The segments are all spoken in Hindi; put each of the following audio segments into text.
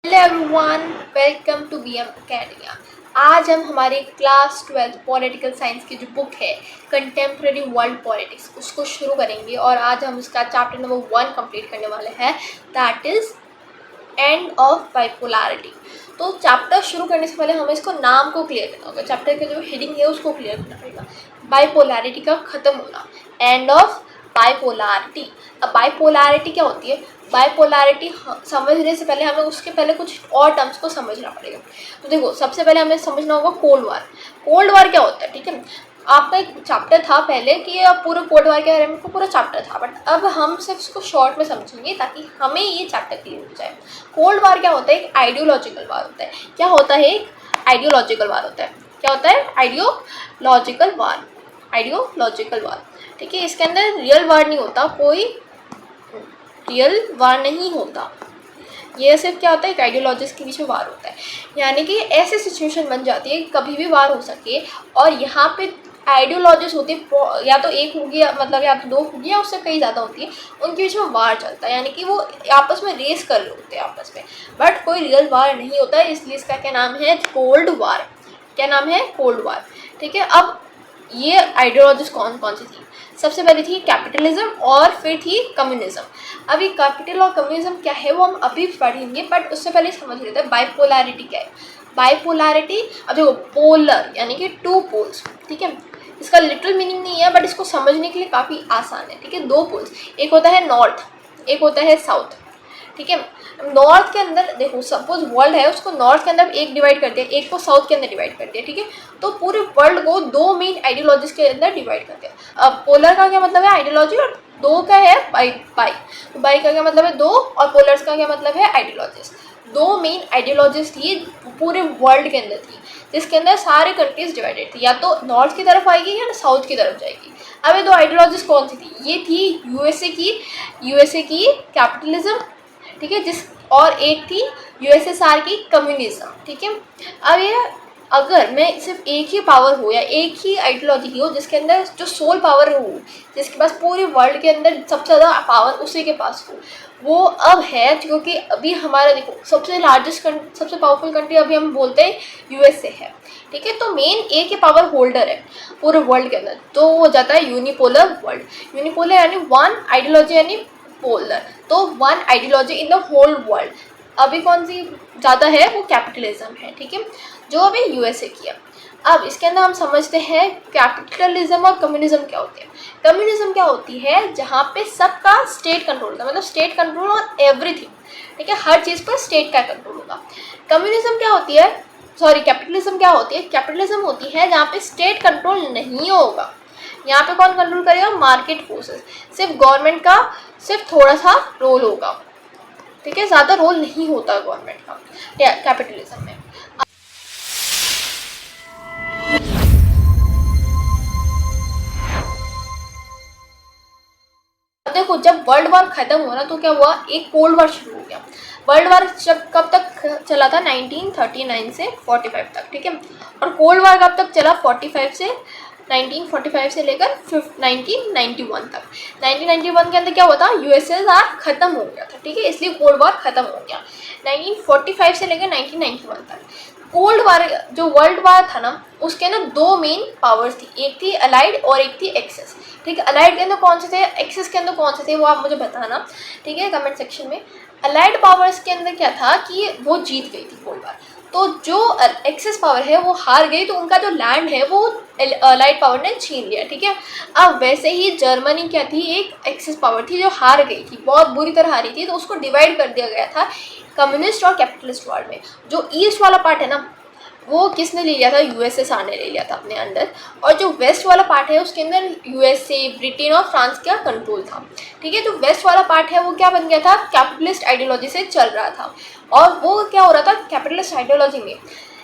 Hello everyone, welcome to BM academia. आज हम हमारे क्लास 12 पॉलिटिकल साइंस की जो बुक है कंटेम्प्रेरी वर्ल्ड पॉलिटिक्स उसको शुरू करेंगे और आज हम उसका चैप्टर नंबर 1 कंप्लीट करने वाले हैं, that is end of bipolarity. तो चैप्टर शुरू करने से पहले हमें इसको नाम को क्लियर करना होगा, चैप्टर का जो हेडिंग है उसको क्लियर करना पड़ेगा। बाइपोलैरिटी का ख़त्म होना, एंड ऑफ बाइपोलैरिटी। अब बाइपोलैरिटी क्या होती है? बाइपोलैरिटी समझने से पहले हमें उसके पहले कुछ और टर्म्स को समझना पड़ेगा। तो देखो, सबसे पहले हमें समझना होगा कोल्ड वार। कोल्ड वार क्या होता है, ठीक है? आपका एक चैप्टर था पहले कि पूरे कोल्ड वार के बारे में पूरा चैप्टर था, बट अब हम सिर्फ इसको शॉर्ट में समझेंगे ताकि हमें ये चैप्टर क्लियर हो जाए। कोल्ड वार क्या होता है? एक आइडियोलॉजिकल वार होता है। क्या होता है? एक आइडियोलॉजिकल वार होता है। क्या होता है? आइडियोलॉजिकल वार। आइडियोलॉजिकल वार, ठीक है। इसके अंदर रियल वार नहीं होता, कोई रियल वार नहीं होता। ये सिर्फ क्या होता है? एक आइडियोलॉजिस्ट के बीच में वार होता है, यानी कि ऐसी सिचुएशन बन जाती है कि कभी भी वार हो सके और यहाँ पे आइडियोलॉजिस्ट होती है, या तो एक होगी, मतलब या तो दो होगी या उससे कई ज़्यादा होती है, उनके बीच में वार चलता है, यानी कि वो आपस में रेस कर रहे होते हैं आपस में, बट कोई रियल वार नहीं होता है। इसलिए इसका क्या नाम है? Cold war. क्या नाम है? कोल्ड वार, ठीक है। अब ये आइडियोलॉजिस्ट कौन कौन सी थी? सबसे पहले थी कैपिटलिज्म और फिर थी कम्युनिज्म। अभी कैपिटल और कम्युनिज्म क्या है वो हम अभी पढ़ेंगे, बट उससे पहले समझ लेते हैं बाइपोलैरिटी क्या है। बाइपोलैरिटी, अब देखो, पोलर यानी कि टू पोल्स, ठीक है। इसका लिटरल मीनिंग नहीं है, बट इसको समझने के लिए काफ़ी आसान है, ठीक है। दो पोल्स, एक होता है नॉर्थ, एक होता है साउथ, ठीक है। नॉर्थ के अंदर देखो, सपोज वर्ल्ड है, उसको नॉर्थ के अंदर एक डिवाइड कर दिया, एक को साउथ के अंदर डिवाइड कर दिया, ठीक है। तो पूरे वर्ल्ड को दो मेन आइडियोलॉजीज के अंदर डिवाइड कर दिया। अब पोलर का क्या मतलब है? आइडियोलॉजी। और दो का है बाई। तो बाई का क्या मतलब है? दो। और पोलर्स का क्या मतलब है? आइडियोलॉजीज। दो मेन आइडियोलॉजीज थी पूरे वर्ल्ड के अंदर थी, जिसके अंदर सारे कंट्रीज डिवाइडेड थी, या तो नॉर्थ की तरफ आएगी या साउथ की तरफ जाएगी। अब ये दो आइडियोलॉजीज कौन सी थी? ये थी यूएसए की कैपिटलिज्म, ठीक है, जिस और एक थी यूएसएसआर की कम्युनिज्म, ठीक है। अब ये अगर मैं सिर्फ एक ही पावर हो या एक ही आइडियोलॉजी हो जिसके अंदर जो सोल पावर हो, जिसके पास पूरे वर्ल्ड के अंदर सबसे ज़्यादा पावर उसी के पास हो, वो अब है, क्योंकि अभी हमारा देखो सबसे लार्जेस्ट सबसे पावरफुल कंट्री अभी हम बोलते हैं यूएसए है, ठीक है। तो मेन एक ही पावर होल्डर है पूरे वर्ल्ड के अंदर, तो वो जाता है यूनिपोलर वर्ल्ड। यूनिपोलर यानी वन आइडियोलॉजी यानी पोलर, तो one ideology in the whole world. अभी कौन सी ज़्यादा है? वो कैपिटलिज्म है, ठीक है, जो अभी यूएसए किया। अब इसके अंदर हम समझते हैं कैपिटलिज्म और कम्युनिज्म क्या होती है। कम्युनिज्म क्या होती है? जहाँ पे सबका स्टेट कंट्रोल होता है, मतलब स्टेट कंट्रोल ऑन एवरीथिंग, ठीक है, हर चीज़ पर स्टेट का कंट्रोल होगा। कम्युनिज्म क्या होती है? सॉरी, कैपिटलिज्म क्या होती है? कैपिटलिज्म होती है जहाँ पे स्टेट कंट्रोल नहीं होगा। यहाँ पे कौन कंट्रोल करेगा? Market forces. सिर्फ गवर्नमेंट का सिर्फ थोड़ा सा रोल होगा, ठीक है, ज़्यादा रोल नहीं होता गवर्नमेंट का कैपिटलिज्म में। देखो, जब वर्ल्ड वार खत्म हुआ ना, तो क्या हुआ? एक कोल्ड वार शुरू हो गया। वर्ल्ड वार जब कब तक चला था? 1939 से 45 तक, ठीक है। और कोल्ड वार कब तक चला? 1945 से लेकर 1991 तक। 1991 के अंदर क्या हुआ था? यूएसएसआर खत्म हो गया था, ठीक है, इसलिए कोल्ड वार खत्म हो गया। 1945 से लेकर 1991 तक कोल्ड वार, जो वर्ल्ड वार था ना, उसके अंदर दो मेन पावर्स थी, एक थी अलाइड और एक थी एक्सेस, ठीक है। अलाइड के अंदर कौन से थे, एक्सेस के अंदर कौन से थे, वो आप मुझे बताना, ठीक है, कमेंट सेक्शन में। अलाइड पावर्स के अंदर क्या था कि वो जीत गई थी कोल्ड वार, तो जो एक्सेस पावर है वो हार गई, तो उनका जो लैंड है वो अलाइड पावर ने छीन लिया, ठीक है। अब वैसे ही जर्मनी क्या थी? एक एक्सेस पावर थी जो हार गई थी, बहुत बुरी तरह हारी थी, तो उसको डिवाइड कर दिया गया था कम्युनिस्ट और कैपिटलिस्ट वर्ल्ड में। जो ईस्ट वाला पार्ट है ना, वो किसने ले लिया था? यूएसएसआर ने ले लिया था अपने अंदर, और जो वेस्ट वाला पार्ट है उसके अंदर यूएसए, ब्रिटेन और फ्रांस का कंट्रोल था, ठीक है। जो वेस्ट वाला पार्ट है वो क्या बन गया था? कैपिटलिस्ट आइडियोलॉजी से चल रहा था। और वो क्या हो रहा था? कैपिटलिस्ट आइडियोलॉजी में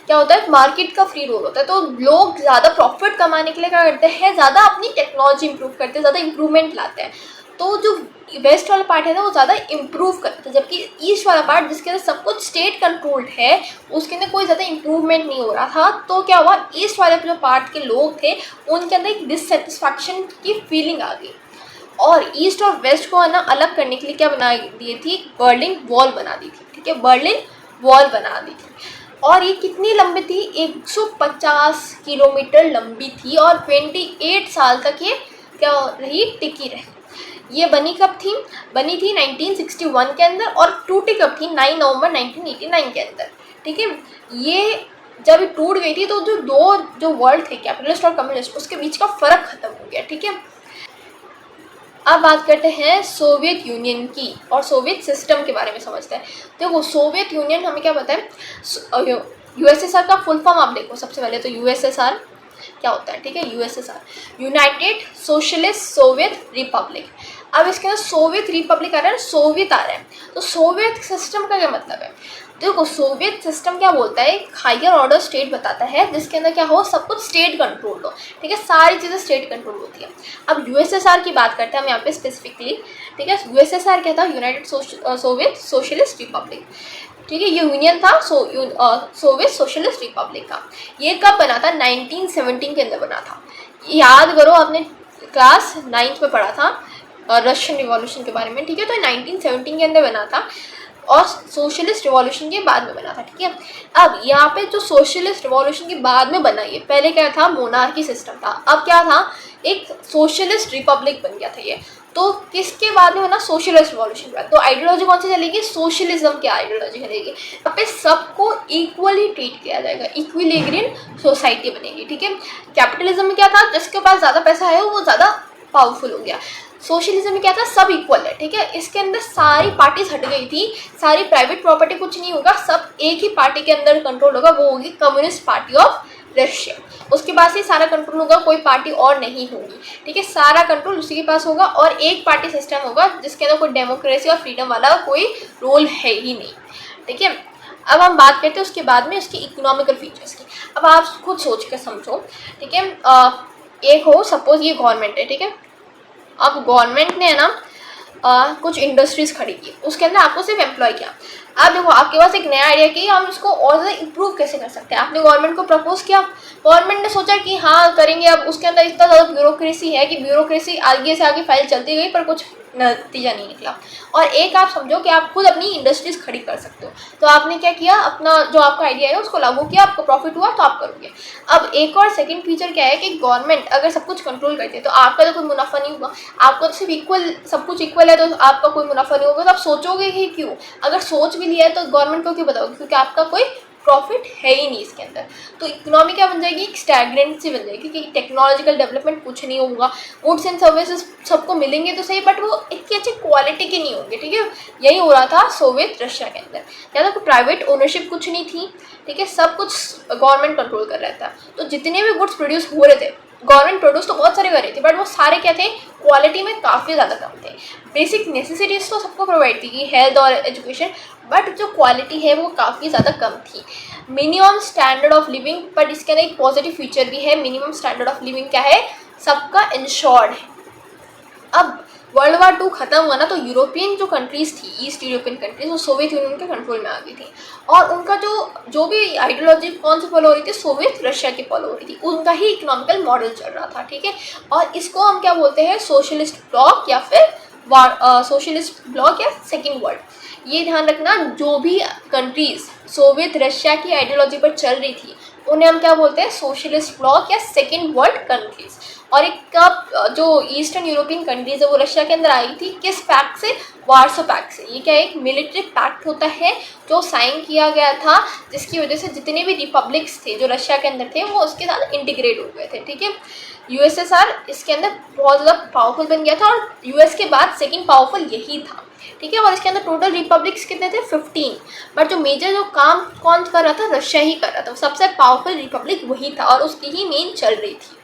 क्या होता है? मार्केट का फ्री रोल होता है, तो लोग ज़्यादा प्रॉफिट कमाने के लिए क्या करते हैं? ज़्यादा अपनी टेक्नोलॉजी इंप्रूव करते हैं, ज़्यादा इंप्रूवमेंट लाते हैं। तो जो वेस्ट वाला पार्ट है ना, वो ज़्यादा इम्प्रूव करता है, जबकि ईस्ट वाला पार्ट जिसके अंदर सब कुछ स्टेट कंट्रोल्ड है, उसके अंदर कोई ज़्यादा इम्प्रूवमेंट नहीं हो रहा था। तो क्या हुआ? ईस्ट वाले जो पार्ट के लोग थे उनके अंदर एक डिससेटिस्फैक्शन की फीलिंग आ गई, और ईस्ट और वेस्ट को है ना अलग करने के लिए क्या बना दी थी? बर्लिन वॉल बना दी थी, ठीक है, बर्लिन वॉल बना दी थी। और ये कितनी लंबी थी? 150 किलोमीटर लंबी थी और 28 साल तक ये क्या रही, टिकी रही। ये बनी कब थी? बनी थी 1961 के अंदर और टूटी कब थी? 9 नवंबर 1989 के अंदर। ठीक है, ये जब टूट गई थी तो जो वर्ल्ड थे, कैपिटलिस्ट और कम्युनिस्ट, उसके बीच का फ़र्क ख़त्म हो गया। ठीक है, अब बात करते हैं सोवियत यूनियन की और सोवियत सिस्टम के बारे में समझते हैं। देखो, सोवियत यूनियन हमें क्या पता है? यूएसएसआर का फुल फॉर्म आप देखो। सबसे पहले तो यूएसएसआर क्या होता है? ठीक है, USSR, United socialist Soviet Republic. अब इसके अंदर सोवियत रिपब्लिक आ रहा है, सोवियत आ रहा है, तो सोवियत सिस्टम का क्या मतलब है? देखो, सोवियत सिस्टम क्या बोलता है? एक हायर ऑर्डर स्टेट बताता है जिसके अंदर क्या हो, सब कुछ स्टेट कंट्रोल हो। ठीक है, सारी चीज़ें स्टेट कंट्रोल होती है। अब यूएसएसआर की बात करते हैं हम यहाँ पे स्पेसिफिकली। ठीक है, यूएसएसआर क्या था? United Soviet socialist Republic. ठीक है, ये यूनियन था सोवियत सोशलिस्ट रिपब्लिक का। ये कब बना था? 1917 के अंदर बना था। याद करो, आपने क्लास 9th में पढ़ा था रशियन रिवॉल्यूशन के बारे में। ठीक है, तो 1917 के अंदर बना था और सोशलिस्ट रिवॉल्यूशन के बाद में बना था। ठीक है, अब यहाँ पे जो सोशलिस्ट रिवॉल्यूशन के बाद में बना, ये पहले क्या था? मोनार्की सिस्टम था। अब क्या था? एक सोशलिस्ट रिपब्लिक बन गया था ये। तो किसके बाद में बना? सोशलिस्ट रिवॉल्यूशन के बाद। तो आइडियोलॉजी कौन सी चलेगी? सोशलिज्म की आइडियोलॉजी चलेगी। यहाँ पे सबको इक्वली ट्रीट किया जाएगा, इक्विलिब्रियम सोसाइटी बनेगी। ठीक है, कैपिटलिज्म में क्या था? जिसके पास ज़्यादा पैसा है वो ज़्यादा पावरफुल हो गया। सोशलिज्म में क्या था? सब इक्वल है। ठीक है, इसके अंदर सारी पार्टीज हट गई थी, सारी प्राइवेट प्रॉपर्टी कुछ नहीं होगा, सब एक ही पार्टी के अंदर कंट्रोल होगा, वो होगी कम्युनिस्ट पार्टी ऑफ रशिया। उसके पास ही सारा कंट्रोल होगा, कोई पार्टी और नहीं होगी। ठीक है, सारा कंट्रोल उसी के पास होगा और एक पार्टी सिस्टम होगा जिसके अंदर कोई डेमोक्रेसी और फ्रीडम वाला कोई रोल है ही नहीं। ठीक है, अब हम बात करते हैं उसके बाद में उसकी इकोनॉमिकल फीचर्स की। अब आप खुद सोच कर समझो। ठीक है, एक हो सपोज ये गवर्नमेंट है। ठीक है, अब गवर्नमेंट ने है ना कुछ इंडस्ट्रीज़ खड़ी की, उसके अंदर आपको सिर्फ एम्प्लॉय किया। अब देखो, आपके पास एक नया आइडिया कि हम इसको और ज़्यादा इम्प्रूव कैसे कर सकते हैं। आपने गवर्नमेंट को प्रपोज किया, गवर्नमेंट ने सोचा कि हाँ करेंगे। अब उसके अंदर इतना ज़्यादा ब्यूरोक्रेसी है कि ब्यूरोक्रेसी आगे से आगे फाइल चलती गई पर कुछ नतीजा नहीं निकला। और एक आप समझो कि आप खुद अपनी इंडस्ट्रीज़ खड़ी कर सकते हो, तो आपने क्या किया? अपना जो आपका आइडिया है उसको लागू किया, आपको प्रॉफिट हुआ तो आप करोगे। अब एक और सेकंड फीचर क्या है कि गवर्नमेंट अगर सब कुछ कंट्रोल करती है तो आपका तो कोई मुनाफा नहीं होगा। आपको तो सिर्फ इक्वल, सब कुछ इक्वल है तो आपका कोई मुनाफा नहीं होगा। तो आप सोचोगे ही क्यों? अगर सोच भी लिया है तो गवर्नमेंट को क्यों बताओगे? क्योंकि आपका कोई प्रॉफिट है ही नहीं इसके अंदर। तो इकोनॉमी क्या बन जाएगी? एक स्टैग्नेंसी बन जाएगी, क्योंकि टेक्नोलॉजिकल डेवलपमेंट कुछ नहीं होगा। गुड्स एंड सर्विसेज सबको मिलेंगे तो सही, बट वो इतनी अच्छी क्वालिटी के नहीं होंगे। ठीक है, यही हो रहा था सोवियत रशिया के अंदर। ज़्यादा कोई प्राइवेट ओनरशिप कुछ नहीं थी। ठीक है, सब कुछ गवर्नमेंट कंट्रोल कर रहा था। तो जितने भी गुड्स प्रोड्यूस हो रहे थे, गवर्नमेंट प्रोड्यूस तो बहुत सारे कर रही थी, बट वो सारे क्या थे? क्वालिटी में काफ़ी ज़्यादा कम थे। बेसिक नेसेसिटीज़ तो सबको प्रोवाइड थी, हेल्थ और एजुकेशन, बट जो क्वालिटी है वो काफ़ी ज़्यादा कम थी। Minimum standard of living, but इसके अंदर एक पॉजिटिव फीचर भी है। मिनिमम स्टैंडर्ड ऑफ लिविंग क्या है? सबका इंश्योर्ड है। अब वर्ल्ड वार 2 खत्म हुआ ना, तो यूरोपियन जो कंट्रीज़ थी, ईस्ट यूरोपियन कंट्रीज, वो सोवियत यूनियन के कंट्रोल में आ गई थी। और उनका जो भी आइडियोलॉजी कौन से फॉलो हो रही थी? सोवियत रशिया की फॉलो हो रही थी। उनका ही इकोनॉमिकल मॉडल चल रहा था। ठीक है, और इसको हम क्या बोलते हैं? सोशलिस्ट ब्लॉक या फिर सोशलिस्ट ब्लॉक या सेकेंड वर्ल्ड। ये ध्यान रखना, जो भी कंट्रीज़ सोवियत रशिया की आइडियोलॉजी पर चल रही थी उन्हें हम क्या बोलते हैं? सोशलिस्ट ब्लॉक या सेकेंड वर्ल्ड कंट्रीज़। और एक कब जो ईस्टर्न यूरोपियन कंट्रीज़ है वो रशिया के अंदर आई थी, किस पैक्ट से? वार्सो पैक्ट से। ये क्या एक मिलिट्री पैक्ट होता है जो साइन किया गया था, जिसकी वजह से जितने भी रिपब्लिक्स थे जो रशिया के अंदर थे वो उसके साथ इंटीग्रेट हो गए थे। ठीक है, यूएसएसआर इसके अंदर बहुत ज़्यादा पावरफुल बन गया था और यूएस के बाद सेकेंड पावरफुल यही था। ठीक है, और इसके अंदर टोटल रिपब्लिक्स कितने थे? 15। बट जो मेजर जो काम कौन कर रहा था? रशिया ही कर रहा था। सबसे पावरफुल रिपब्लिक वही था और उसकी ही मेन चल रही थी।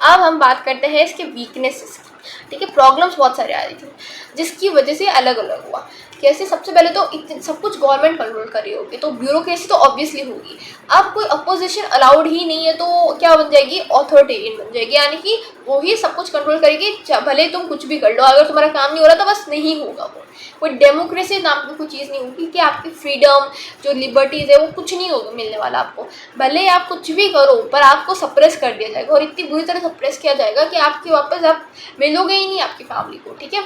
अब हम बात करते हैं इसके वीकनेसेस की। ठीक है, प्रॉब्लम्स बहुत सारे आ रही थी जिसकी वजह से अलग अलग हुआ। कैसे? सबसे पहले तो सब कुछ गवर्नमेंट कंट्रोल कर रही होगी तो ब्यूरोक्रेसी तो ऑब्वियसली होगी। अब कोई अपोजिशन अलाउड ही नहीं है तो क्या बन जाएगी? ऑथोरिटेरियन बन जाएगी, यानी कि वो ही सब कुछ कंट्रोल करेगी, भले तुम कुछ भी कर लो, अगर तुम्हारा काम नहीं हो रहा तो बस नहीं होगा वो। कोई डेमोक्रेसी नाम की कोई चीज़ नहीं होगी कि आपकी फ्रीडम जो लिबर्टीज़ है वो कुछ नहीं होगा मिलने वाला आपको। भले ही आप कुछ भी करो पर आपको सप्रेस कर दिया जाएगा और इतनी बुरी तरह सप्रेस किया जाएगा कि आपकी वापस आप मिलोगे ही नहीं आपकी फैमिली को, ठीक है।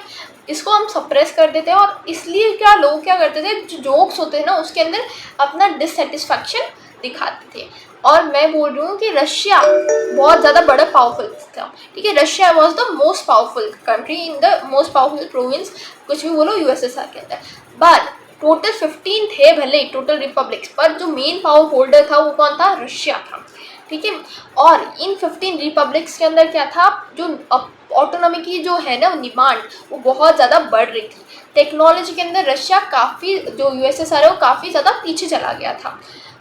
इसको हम सप्रेस कर देते हैं और इसलिए क्या लोग क्या करते थे, जो जोक्स होते हैं ना उसके अंदर अपना डिससेटिस्फैक्शन दिखाते थे। और मैं बोल रही हूँ कि रशिया बहुत ज़्यादा बड़ा पावरफुल था, ठीक है। Russia was the most powerful country in the most powerful province, कुछ भी बोलो यूएसएसआर के अंदर। बट टोटल 15 थे भले टोटल रिपब्लिक्स, पर जो मेन पावर होल्डर था वो कौन था, रशिया था, ठीक है। और इन 15 रिपब्लिक्स के अंदर क्या था, जो ऑटोनॉमी की जो है ना डिमांड वो बहुत ज़्यादा बढ़ रही थी। टेक्नोलॉजी के अंदर रशिया काफ़ी, जो यूएसएसआर है वो काफ़ी ज़्यादा पीछे चला गया था।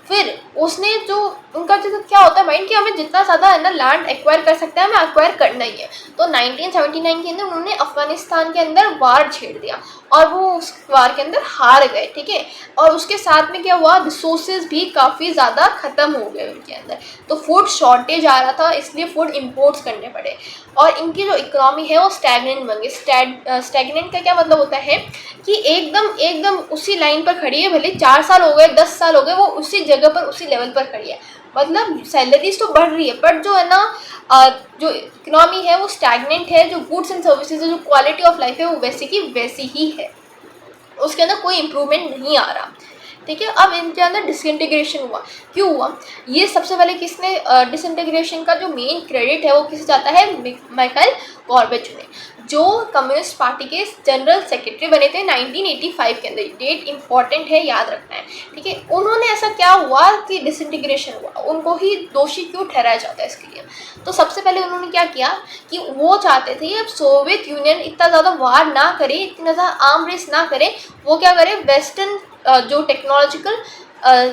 फिर उसने जो उनका जो क्या होता है माइंड कि हमें जितना ज़्यादा है ना लैंड एक्वायर कर सकते हैं हमें एक्वायर करना ही है। तो 1979 के अंदर उन्होंने अफगानिस्तान के अंदर वार छेड़ दिया और वो उस वार के अंदर हार गए, ठीक है। और उसके साथ में क्या हुआ, रिसोर्सेज भी काफ़ी ज़्यादा ख़त्म हो गए उनके अंदर, तो फूड शॉर्टेज आ रहा था, इसलिए फूड इम्पोर्ट्स करने पड़े और इनकी जो इकोनॉमी है वो स्टैगनेंट बन गई। स्टैगनेंट का क्या मतलब होता है कि एकदम उसी लाइन पर खड़ी है, भले 4 साल हो गए 10 साल हो गए वो उसी जगह पर उसी लेवल पर खड़ी है। मतलब सैलरीज तो बढ़ रही है पर जो है ना जो इकोनॉमी है वो स्टैगनेंट है, जो गुड्स एंड सर्विसेज है, जो क्वालिटी ऑफ लाइफ है वो वैसी की वैसी ही है, उसके अंदर कोई इम्प्रूवमेंट नहीं आ रहा, ठीक है। अब इनके अंदर डिसइंटीग्रेशन हुआ, क्यों हुआ, ये सबसे पहले किसने डिसइंटीग्रेशन का जो मेन क्रेडिट है वो किसे जाता है, माइकल गॉर्बेचोव ने, जो कम्युनिस्ट पार्टी के जनरल सेक्रेटरी बने थे 1985 के अंदर। डेट इंपॉर्टेंट है, याद रखना है, ठीक है। उन्होंने ऐसा क्या हुआ कि डिसइंटीग्रेशन हुआ, उनको ही दोषी क्यों ठहराया जाता है इसके लिए। तो सबसे पहले उन्होंने क्या किया कि वो चाहते थे अब सोवियत यूनियन इतना ज़्यादा वार ना करे, इतना ज़्यादा आर्म रेस ना करे, वो क्या करे वेस्टर्न जो टेक्नोलॉजिकल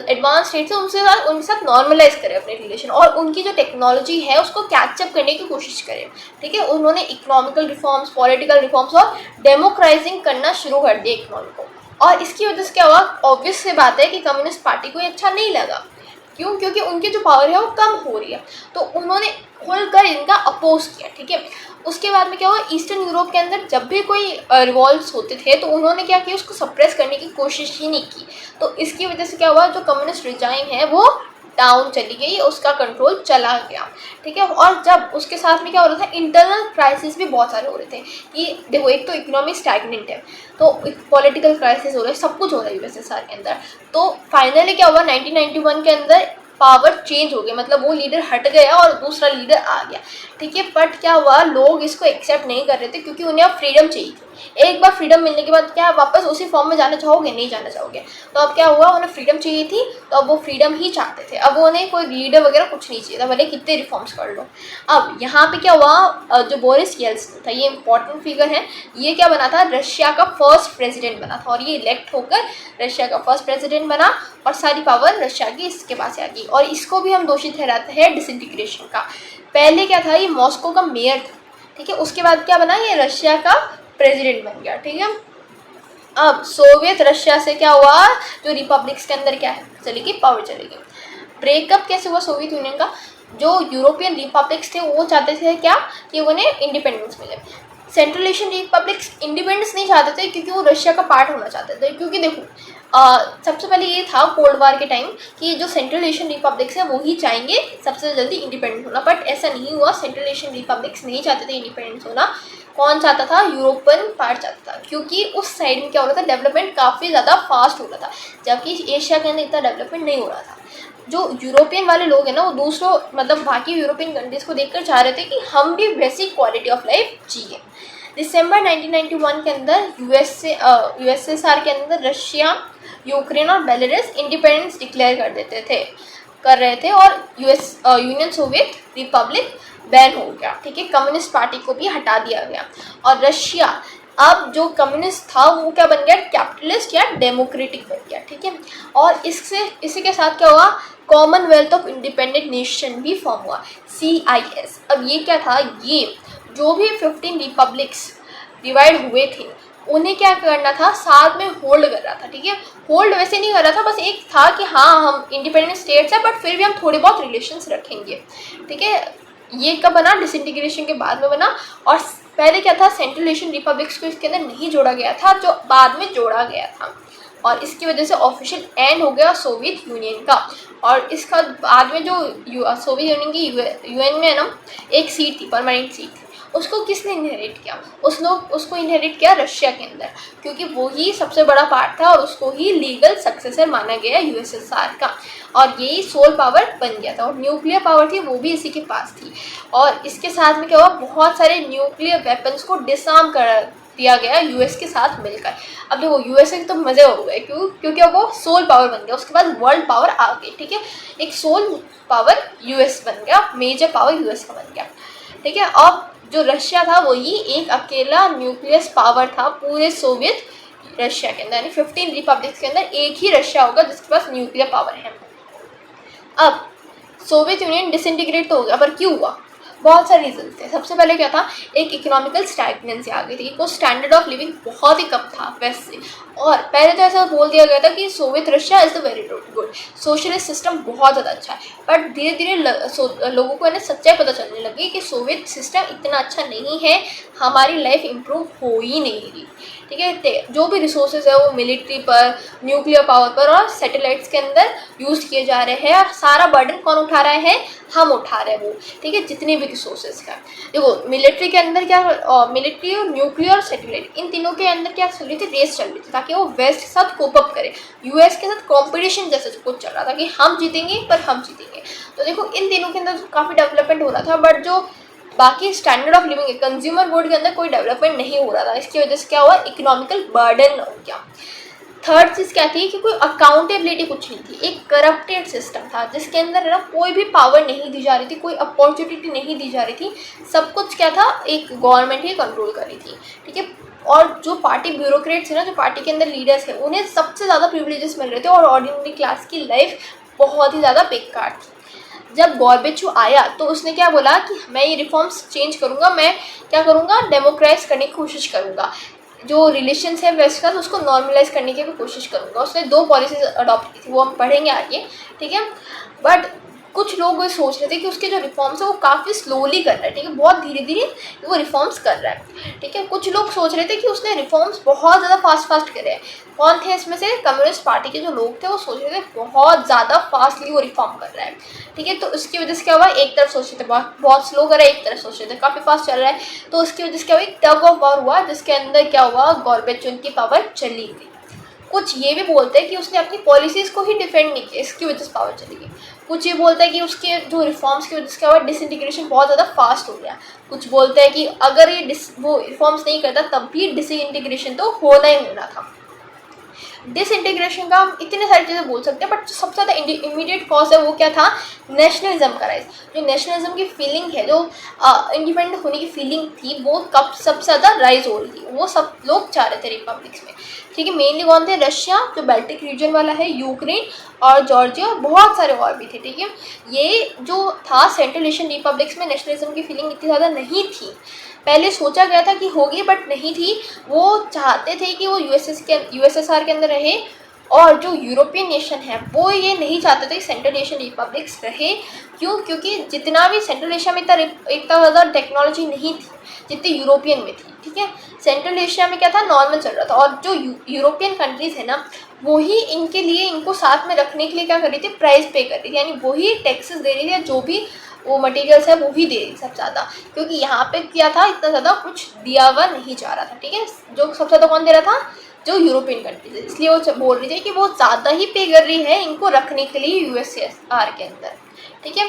एडवांस स्टेट्स है उनके साथ नॉर्मलाइज करें अपने रिलेशन और उनकी जो टेक्नोलॉजी है उसको कैचअप करने की कोशिश करें, ठीक है। उन्होंने इकोनॉमिकल रिफॉर्म्स, पॉलिटिकल रिफॉर्म्स और डेमोक्राइजिंग करना शुरू कर दिया इकोनॉमी को। और इसकी वजह से क्या हुआ, ऑब्वियस सी बात है कि कम्युनिस्ट पार्टी को ये अच्छा नहीं लगा, क्यों, क्योंकि उनकी जो पावर है वो कम हो रही है, तो उन्होंने खुलकर इनका अपोज किया, ठीक है। उसके बाद में क्या हुआ, ईस्टर्न यूरोप के अंदर जब भी कोई रिवॉल्ट्स होते थे तो उन्होंने क्या किया, उसको सप्रेस करने की कोशिश ही नहीं की। तो इसकी वजह से क्या हुआ, जो कम्युनिस्ट रिजाइम है वो डाउन चली गई, उसका कंट्रोल चला गया, ठीक है। और जब उसके साथ में क्या हो रहा था, इंटरनल क्राइसिस भी बहुत सारे हो रहे थे कि देखो एक तो इकोनॉमी स्टैगनेंट है, तो पॉलिटिकल क्राइसिस हो रहा है, सब कुछ हो रहा है यूएसएसआर के अंदर। तो फाइनली क्या हुआ, 1991 के अंदर पावर चेंज हो गया, मतलब वो लीडर हट गया और दूसरा लीडर आ गया, ठीक है। बट क्या हुआ, लोग इसको एक्सेप्ट नहीं कर रहे थे क्योंकि उन्हें अब फ्रीडम चाहिए थी। एक बार फ्रीडम मिलने के बाद क्या वापस उसी फॉर्म में जाना चाहोगे, नहीं जाना चाहोगे। तो अब क्या हुआ, उन्हें फ्रीडम चाहिए थी तो अब वो फ्रीडम ही चाहते थे, अब उन्हें कोई लीडर वगैरह कुछ नहीं चाहिए था, भले कितने रिफॉर्म्स कर लो। अब यहाँ पे क्या हुआ, जो बोरिस येल्सिन था, ये इंपॉर्टेंट फिगर है, ये क्या बना था, रशिया का फर्स्ट प्रेसिडेंट बना था और ये इलेक्ट होकर रशिया का फर्स्ट प्रेसिडेंट बना और सारी पावर रशिया की इसके पास आ गई। और इसको भी हम दोषी ठहराते हैं डिसइंटीग्रेशन का। पहले क्या था, ये मॉस्को का मेयर था, ठीक है, उसके बाद क्या बना, ये रशिया का प्रेसिडेंट बन गया, ठीक है। अब सोवियत रशिया से क्या हुआ, जो रिपब्लिक्स के अंदर क्या है चली गई, पावर चली गई। ब्रेकअप कैसे हुआ सोवियत यूनियन का, जो यूरोपियन रिपब्लिक्स थे वो चाहते थे क्या कि उन्हें इंडिपेंडेंस मिले। सेंट्रल एशियन रिपब्लिक्स इंडिपेंडेंस नहीं चाहते थे क्योंकि वो रशिया का पार्ट होना चाहते थे। क्योंकि देखो सबसे पहले ये था कोल्ड वार के टाइम कि जो सेंट्रल एशियन रिपब्लिक्स हैं वो ही चाहेंगे सबसे जल्दी इंडिपेंडेंट होना, बट ऐसा नहीं हुआ। सेंट्रल एशियन रिपब्लिक्स नहीं चाहते थे इंडिपेंडेंस होना, कौन चाहता था, यूरोपियन पार्ट चाहता था, क्योंकि उस साइड में क्या हो रहा था, डेवलपमेंट काफ़ी ज़्यादा फास्ट हो रहा था, जबकि एशिया के अंदर इतना डेवलपमेंट नहीं हो रहा था। जो यूरोपियन वाले लोग हैं ना वो दूसरों मतलब बाकी यूरोपियन कंट्रीज़ को देखकर चाह रहे थे कि हम भी वैसी क्वालिटी ऑफ लाइफ जिए। दिसंबर 1991 के अंदर यूएसएसआर के अंदर रशिया, यूक्रेन और बेलारूस इंडिपेंडेंस डिक्लेयर कर रहे थे और यूनियन सोवियत रिपब्लिक बैन हो गया, ठीक है। कम्युनिस्ट पार्टी को भी हटा दिया गया और रशिया अब जो कम्युनिस्ट था वो क्या बन गया, कैपिटलिस्ट या डेमोक्रेटिक बन गया, ठीक है। और इसी के साथ क्या हुआ, कॉमनवेल्थ ऑफ इंडिपेंडेंट नेशन भी फॉर्म हुआ, CIS। अब ये क्या था, ये जो भी 15 रिपब्लिक्स डिवाइड हुए थे उन्हें क्या करना था, साथ में होल्ड कर रहा था, ठीक है। होल्ड वैसे नहीं कर रहा था, बस एक था कि हाँ हम इंडिपेंडेंट स्टेट्स हैं बट फिर भी हम थोड़े बहुत रिलेशंस रखेंगे, ठीक है। ये कब बना, डिसइंटीग्रेशन के बाद में बना। और पहले क्या था, सेंट्रल एशियन रिपब्लिक्स को इसके अंदर नहीं जोड़ा गया था, जो बाद में जोड़ा गया था, और इसकी वजह से ऑफिशियल एंड हो गया सोवियत यूनियन का। और इसका बाद में जो सोवियत यूनियन की यूएन में है ना एक सीट थी, परमानेंट सीट थी, उसको किसने इनहेरिट किया, उसको इनहेरिट किया रशिया के अंदर, क्योंकि वो ही सबसे बड़ा पार्ट था और उसको ही लीगल सक्सेसर माना गया यूएसएसआर का, और यही सोल पावर बन गया था। और न्यूक्लियर पावर थी वो भी इसी के पास थी, और इसके साथ में क्या हुआ, बहुत सारे न्यूक्लियर वेपन्स को डिसआर्म कर दिया गया यूएस के साथ मिलकर। अब देखो यूएस के तो मज़े हो गए, क्योंकि अब वो सोल पावर बन गया, उसके बाद वर्ल्ड पावर आ गई, ठीक है। एक सोल पावर यूएस बन गया, मेजर पावर यूएस का बन गया, ठीक है। अब जो रशिया था वही एक अकेला न्यूक्लियस पावर था पूरे सोवियत रशिया के अंदर, यानी 15 रिपब्लिक्स के अंदर एक ही रशिया होगा जिसके पास न्यूक्लियर पावर है। अब सोवियत यूनियन डिसइंटीग्रेट तो हो गया, पर क्यों हुआ, बहुत सारे रीजन थे। सबसे पहले क्या था, एक इकोनॉमिकल स्टैग्नेंसी आ गई थी, वो स्टैंडर्ड ऑफ लिविंग बहुत ही कम था वेस्ट से, और पहले तो ऐसा बोल दिया गया था कि Soviet Russia is the very good, socialist system बहुत ज़्यादा अच्छा है, बट धीरे धीरे लोगों को है सच्चाई पता चलने लगी कि सोवियत सिस्टम इतना अच्छा नहीं है, हमारी लाइफ इम्प्रूव हो ही नहीं रही, ठीक है। जो भी रिसोर्सेज है वो मिलिट्री पर, न्यूक्लियर पावर पर और सैटेलाइट्स के अंदर यूज़ किए जा रहे हैं, और सारा बर्डन कौन उठा रहे हैं, हम उठा रहे हैं वो, ठीक है, जितने भी रिसोर्सेज का। देखो मिलिट्री के अंदर क्या, मिलिट्री और न्यूक्लियर और सैटेलाइट, इन तीनों के अंदर क्या चल रही थी, रेस चल रही थी, ताकि वो वेस्ट के साथ कोप अप करे, यूएस के साथ कॉम्पिटिशन जैसे कुछ चल रहा था कि हम जीतेंगे पर हम जीतेंगे। तो देखो इन तीनों के अंदर काफ़ी डेवलपमेंट हो रहा था, बट जो बाकी स्टैंडर्ड ऑफ लिविंग है, कंज्यूमर गुड के अंदर कोई डेवलपमेंट नहीं हो रहा था। इसकी वजह से क्या हुआ, इकोनॉमिकल बर्डन हो गया। थर्ड चीज़ क्या थी कि कोई अकाउंटेबिलिटी कुछ नहीं थी, एक करप्टेड सिस्टम था जिसके अंदर ना कोई भी पावर नहीं दी जा रही थी, कोई अपॉर्चुनिटी नहीं दी जा रही थी, सब कुछ क्या था, एक गवर्नमेंट ही कंट्रोल कर रही थी, ठीक है। और जो पार्टी ब्यूरोक्रेट्स है ना, जो पार्टी के अंदर लीडर्स हैं, उन्हें सबसे ज़्यादा प्रिविलेजेस मिल रहे थे, और ऑर्डिनरी क्लास की लाइफ बहुत ही ज़्यादा बेकार थी। जब गॉर्बेचू आया तो उसने क्या बोला कि मैं ये रिफॉर्म्स चेंज करूँगा, मैं क्या करूँगा, डेमोक्राइज करने की कोशिश करूँगा, जो रिलेशंस है वेस्ट का तो उसको नॉर्मलाइज करने की भी कोशिश करूँगा। उसने 2 पॉलिसीज अडॉप्ट की थी, वो हम पढ़ेंगे आगे, ठीक है। बट कुछ लोग ये सोच रहे थे कि उसके जो रिफॉर्म्स है वो काफ़ी स्लोली कर रहा है, ठीक है, बहुत धीरे धीरे वो रिफॉर्म्स कर रहा है, ठीक है। कुछ लोग सोच रहे थे कि उसने रिफॉर्म्स बहुत ज़्यादा फास्ट करे हैं। कौन थे इसमें से, कम्युनिस्ट पार्टी के जो लोग थे वो सोच रहे थे बहुत ज़्यादा फास्टली वो रिफॉर्म कर रहा है, ठीक है। तो उसकी वजह से क्या हुआ, एक तरफ सोच रहे थे बहुत स्लो कर रहा है, एक तरफ सोच रहे थे काफ़ी फास्ट चल रहा है, तो उसकी वजह से क्या हुआ, एक टग ऑफ वॉर हुआ, जिसके अंदर क्या हुआ, गॉर्बेचू की पावर चली गई। कुछ ये भी बोलते हैं कि उसने अपनी पॉलिसीज़ को ही डिफेंड नहीं किया, इसकी वजह से पावर चली गई। कुछ ये बोलता है कि उसके जो रिफॉर्म्स की वजह से क्या हुआ, डिसइंटीग्रेशन बहुत ज़्यादा फास्ट हो गया। कुछ बोलते हैं कि अगर ये वो रिफॉर्म्स नहीं करता तब भी डिसइंटीग्रेशन तो होना ही होना था। डिसइंटीग्रेशन का हम इतने सारी चीज़ें बोल सकते हैं, बट सबसे ज़्यादा इमीडिएट कॉज है वो क्या था, नेशनलिज्म का राइज। जो नेशनलिज्म की फीलिंग है, जो इंडिपेंडेंट होने की फीलिंग थी, वो कब सबसे ज़्यादा राइज हो रही थी, वो सब लोग चाह रहे थे रिपब्लिक्स में, ठीक है। मेनली कौन थे, रशिया जो बाल्टिक रीजन वाला है, यूक्रेन और जॉर्जिया, और बहुत सारे और भी थे, ठीक है। ये जो था सेंट्रल एशियन रिपब्लिक्स में नेशनलिज्म की फीलिंग इतनी ज़्यादा नहीं थी, पहले सोचा गया था कि होगी बट नहीं थी। वो चाहते थे कि वो यूएसएसआर के अंदर रहे, और जो यूरोपियन नेशन है वो ये नहीं चाहते थे कि सेंट्रल एशियन रिपब्लिक्स रहे। क्यों, क्योंकि जितना भी सेंट्रल एशिया में इतना ज़्यादा टेक्नोलॉजी नहीं थी जितनी यूरोपियन में थी, ठीक है। सेंट्रल एशिया में क्या था, नॉर्मल चल रहा था, और जो यूरोपियन कंट्रीज़ है ना, वही इनके लिए, इनको साथ में रखने के लिए क्या कर रही थी, प्राइस पे कर रही थी, यानी वही टैक्सेस दे रही थी, जो भी वो मटेरियल्स है वो भी दे रही सबसे ज़्यादा, क्योंकि यहाँ पे क्या था, इतना ज़्यादा कुछ दिया हुआ नहीं जा रहा था, ठीक है। जो सबसे ज़्यादा कौन दे रहा था, जो यूरोपियन कंट्रीज है, इसलिए वो बोल रही थी कि वो ज़्यादा ही पे कर रही है इनको रखने के लिए यूएसएसआर के अंदर, ठीक है।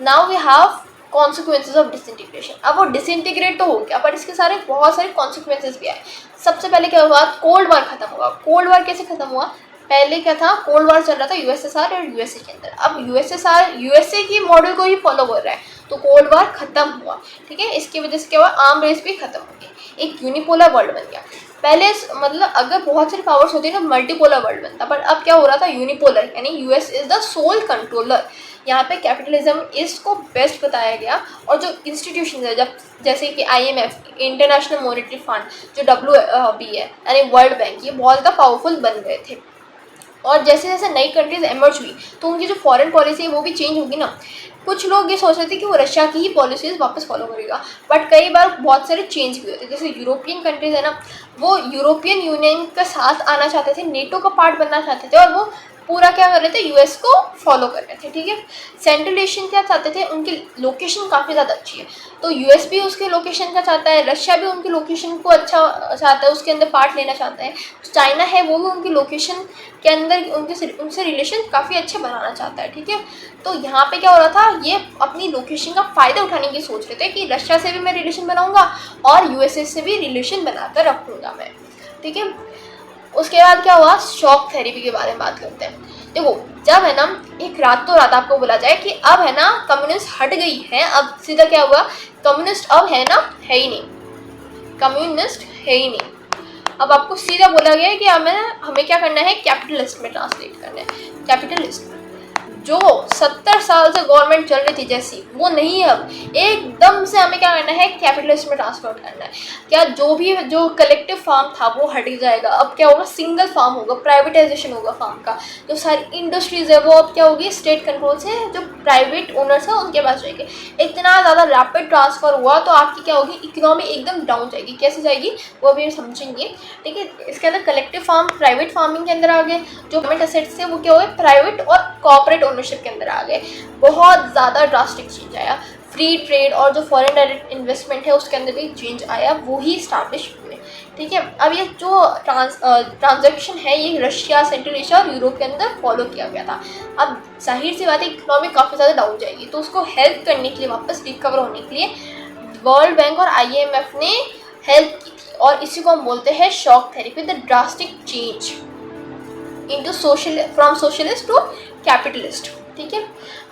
Now we have consequences of disintegration. अब वो डिसइंटीग्रेट तो हो गया, पर इसके सारे बहुत सारे कॉन्सिक्वेंसेज भी आए। सबसे पहले क्या हुआ, कोल्ड वार खत्म हुआ। कोल्ड वार कैसे खत्म हुआ, पहले क्या था, कोल्ड वार चल रहा था यूएसएसआर और यूएसए के अंदर। अब यूएसएसआर यूएसए की मॉडल को ही फॉलो कर रहा है, तो कोल्ड वार खत्म हुआ, ठीक है। इसकी वजह से क्या हुआ, आर्म रेस भी खत्म हो गई, एक यूनिपोलर वर्ल्ड बन गया। पहले मतलब अगर बहुत सारी पावर्स होती है तो मल्टीपोलर वर्ल्ड बनता, पर अब क्या हो रहा था, यूनिपोलर, यानी US is the sole controller. यहाँ पे कैपिटलिज्म इसको बेस्ट बताया गया, और जो इंस्टीट्यूशन है, जब जैसे कि IMF, इंटरनेशनल मॉनेटरी फंड, जो WB है यानी वर्ल्ड बैंक, ये बहुत ज़्यादा पावरफुल बन गए थे। और जैसे जैसे नई कंट्रीज एमर्ज हुई तो उनकी जो फॉरेन पॉलिसी है वो भी चेंज होगी ना। कुछ लोग ये सोच रहे थे कि वो रशिया की ही पॉलिसीज़ वापस फॉलो करेगा, बट कई बार बहुत सारे चेंज भी होते हैं। जैसे यूरोपियन कंट्रीज़ है ना, वो यूरोपियन यूनियन के साथ आना चाहते थे, नेटो का पार्ट बनना चाहते थे, और वो पूरा क्या कर रहे थे, यूएस को फॉलो कर रहे थे। ठीक है, सेंट्रल एशियन क्या चाहते थे, उनकी लोकेशन काफ़ी ज़्यादा अच्छी है, तो यूएस भी उसके लोकेशन का चाहता है, रशिया भी उनकी लोकेशन को अच्छा चाहता है, उसके अंदर पार्ट लेना चाहता है। चाइना है वो भी उनकी लोकेशन के अंदर उनसे रिलेशन काफ़ी अच्छे बनाना चाहता है। ठीक है, तो यहाँ पे क्या हो रहा था, ये अपनी लोकेशन का फ़ायदा उठाने की सोच रहे थे कि रशिया से भी मैं रिलेशन बनाऊंगा और यूएसए से भी रिलेशन बनाकर रखूँगा मैं। ठीक है, उसके बाद क्या हुआ, शॉक थेरेपी के बारे में बात करते हैं। देखो, जब है ना एक रातों रात आपको बोला जाए कि अब है ना कम्युनिस्ट हट गई है, अब सीधा क्या हुआ, कम्युनिस्ट अब है ना है ही नहीं, कम्युनिस्ट है ही नहीं। अब आपको सीधा बोला गया है कि हमें क्या करना है, कैपिटलिस्ट में ट्रांसलेट करना है, कैपिटलिस्ट में। जो 70 साल से गवर्नमेंट चल रही थी जैसी, वो नहीं है, अब एकदम से हमें क्या करना है, कैपिटलिस्ट में ट्रांसफर करना है। क्या जो कलेक्टिव फार्म था वो हट जाएगा, अब क्या होगा, सिंगल फार्म होगा, प्राइवेटाइजेशन होगा फार्म का। जो सारी इंडस्ट्रीज है वो अब क्या होगी, स्टेट कंट्रोल से जो प्राइवेट ओनर्स है उनके पास जाएगी। इतना ज़्यादा रैपिड ट्रांसफर हुआ तो आपकी क्या होगी, इकोनॉमी एकदम डाउन जाएगी। कैसे जाएगी वो अभी समझेंगे। ठीक है, इसके अंदर कलेक्टिव फार्म प्राइवेट फार्मिंग के अंदर आ गए, जो गवर्नमेंट असेट्स थे वो क्या हुए, प्राइवेट और कॉर्पोरेट ओनरशिप के अंदर आ गए। बहुत ज़्यादा ड्रास्टिक चेंज आया। फ्री ट्रेड और जो फॉरेन डायरेक्ट इन्वेस्टमेंट है उसके अंदर भी चेंज आया, वो ही स्टैब्लिश हुए। ठीक है, अब ये जो ट्रांजैक्शन है ये रशिया, सेंट्रल एशिया और यूरोप के अंदर फॉलो किया गया था। अब जाहिर सी बात है, इकोनॉमी काफ़ी ज़्यादा डाउन जाएगी, तो उसको हेल्प करने के लिए, वापस रिकवर होने के लिए वर्ल्ड बैंक और IMF ने हेल्प की थी, और इसी को हम बोलते हैं shock therapy, the drastic change into from socialist to capitalist. ठीक है,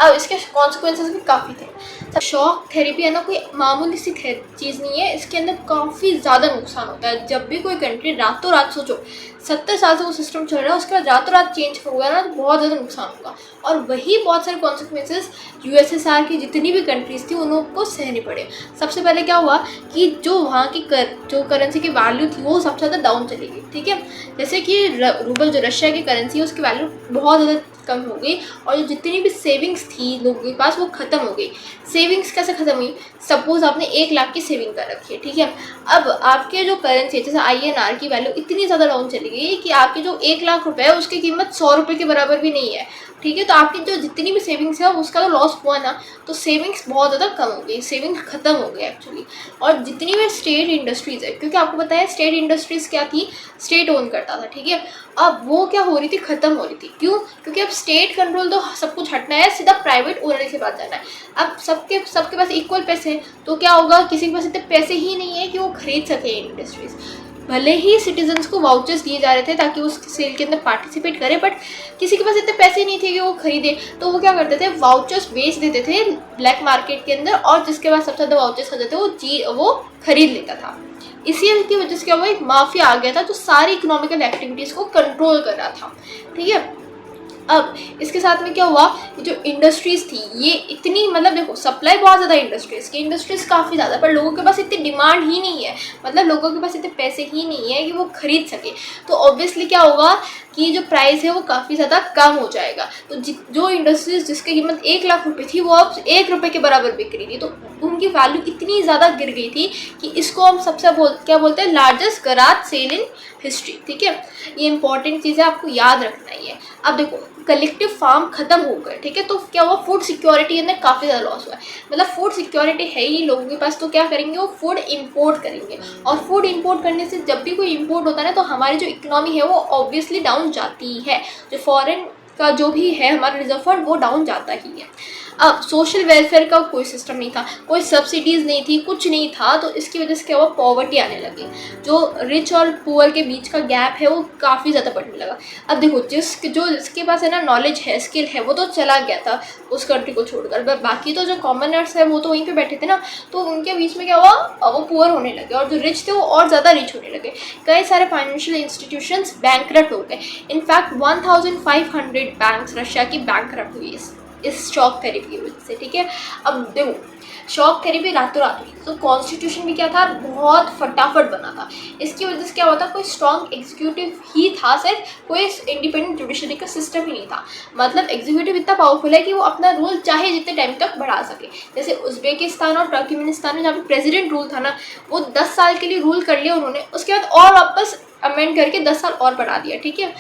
अब इसके कॉन्सिक्वेंसेस भी काफ़ी थे। शॉक थेरेपी है ना कोई मामूली सी चीज़ नहीं है, इसके अंदर काफ़ी ज़्यादा नुकसान होता है। जब भी कोई कंट्री रातों रात, सोचो 70 साल से वो सिस्टम चल रहा है, उसके बाद रातों रात चेंज होगा ना, तो बहुत ज़्यादा नुकसान होगा, और वही बहुत सारे कॉन्सिक्वेंसेस USSR की जितनी भी कंट्रीज़ थी उन लोगों को सहने पड़े। सबसे पहले क्या हुआ कि जो वहाँ की जो करेंसी की वैल्यू थी वो सबसे ज़्यादा डाउन चली गई। ठीक है, जैसे कि रूबल जो रशिया की करेंसी है उसकी वैल्यू बहुत ज़्यादा कम हो गई, और जो जितनी भी सेविंग्स थी लोगों के पास वो ख़त्म हो गई। सेविंग्स कैसे ख़त्म हुई, सपोज आपने 1 लाख की सेविंग कर रखी है। ठीक है, अब आपके जो करेंसी है जैसे INR की वैल्यू इतनी ज़्यादा डाउन चली गई कि आपके जो 1 लाख रुपए है उसकी कीमत 100 रुपये के बराबर भी नहीं है। ठीक है, तो आपकी जो जितनी भी सेविंग्स है उसका तो लॉस हुआ ना, तो सेविंग्स बहुत ज़्यादा कम हो गई, सेविंग्स ख़त्म हो गई एक्चुअली। और जितनी भी स्टेट इंडस्ट्रीज़ है, क्योंकि आपको पता है स्टेट इंडस्ट्रीज़ क्या थी, स्टेट ओन करता था। ठीक है, अब वो क्या हो रही थी, ख़त्म हो रही थी। क्यों, क्योंकि अब स्टेट कंट्रोल तो सब कुछ हटना है, सीधा प्राइवेट ओनर के पास जाना है। अब सबके पास इक्वल पैसे हैं, तो क्या होगा, किसी के पास इतने पैसे ही नहीं है कि वो खरीद सके इंडस्ट्रीज़। भले ही सिटीजन्स को वाउचर्स दिए जा रहे थे ताकि उस सेल के अंदर पार्टिसिपेट करें, बट किसी के पास इतने पैसे नहीं थे कि वो खरीदे, तो वो क्या करते थे, वाउचर्स बेच देते थे ब्लैक मार्केट के अंदर, और जिसके पास सबसे ज़्यादा वाउचर्स आ जाते वो खरीद लेता था। इसी की वजह से क्या हुआ, एक माफिया आ गया था जो सारी इकोनॉमिकल एक्टिविटीज़ को कंट्रोल कर रहा था। ठीक है, अब इसके साथ में क्या हुआ, जो इंडस्ट्रीज़ थी ये इतनी, मतलब देखो सप्लाई बहुत ज़्यादा इंडस्ट्रीज़ काफ़ी ज़्यादा, पर लोगों के पास इतनी डिमांड ही नहीं है, मतलब लोगों के पास इतने पैसे ही नहीं है कि वो खरीद सके, तो ऑब्वियसली क्या होगा कि जो प्राइस है वो काफ़ी ज़्यादा कम हो जाएगा। तो जो इंडस्ट्रीज़ जिसकी कीमत 1 लाख रुपए थी वो अब 1 रुपये के बराबर बिक रही थी, तो उनकी वैल्यू इतनी ज़्यादा गिर गई थी कि इसको हम सबसे क्या बोलते हैं, largest garage sale in history. ठीक है, ये इंपॉर्टेंट चीज़ है, आपको याद रखना ही है। अब देखो कलेक्टिव फार्म खत्म हो गए। ठीक है, तो क्या हुआ, फूड सिक्योरिटी अंदर काफ़ी ज़्यादा लॉस हुआ है, मतलब फूड सिक्योरिटी है ही लोगों के पास, तो क्या करेंगे, वो फूड इंपोर्ट करेंगे, और फूड इंपोर्ट करने से जब भी कोई इंपोर्ट होता है ना, तो हमारी जो इकोनॉमी है वो ऑब्वियसली डाउन जाती है, जो फॉरेन का जो भी है हमारा रिजर्व फंड वो डाउन जाता ही है। अब सोशल वेलफेयर का कोई सिस्टम नहीं था, कोई सब्सिडीज़ नहीं थी, कुछ नहीं था, तो इसकी वजह से क्या हुआ, पॉवर्टी आने लगी, जो रिच और पुअर के बीच का गैप है वो काफ़ी ज़्यादा बढ़ने लगा। अब देखो जिसके पास है ना नॉलेज है, स्किल है, वो तो चला गया था उस कंट्री को छोड़कर, बट बाकी तो जो कॉमनर्स है वो तो वहीं पे बैठे थे ना, तो उनके बीच में क्या हुआ, वो पुअर होने लगे, और जो रिच थे वो और ज़्यादा रिच होने लगे। कई सारे फाइनेंशियल इंस्टीट्यूशंस बैंकरप्ट हो गए, इनफैक्ट 1500 बैंक्स रशिया की बैंकरप्ट हुई इस शॉक थेरेपी की वजह से, ठीक है। अब देखो, शॉक थेरेपी रातों रात हुई, तो कॉन्स्टिट्यूशन भी क्या था, बहुत फटाफट बना था। इसकी वजह से क्या हुआ था, कोई स्ट्रॉन्ग एग्जीक्यूटिव ही था सिर्फ, कोई इंडिपेंडेंट जुडिशरी का सिस्टम ही नहीं था। मतलब एग्जीक्यूटिव इतना पावरफुल है कि वो अपना रूल चाहे जितने टाइम तक बढ़ा सके। जैसे उज्बेकिस्तान और टर्कमेनिस्तान में जहाँ पे प्रेसिडेंट रूल था ना, वो 10 साल के लिए रूल कर लिया उन्होंने, उसके बाद और वापस अमेंड करके 10 साल और बढ़ा दिया, ठीक है।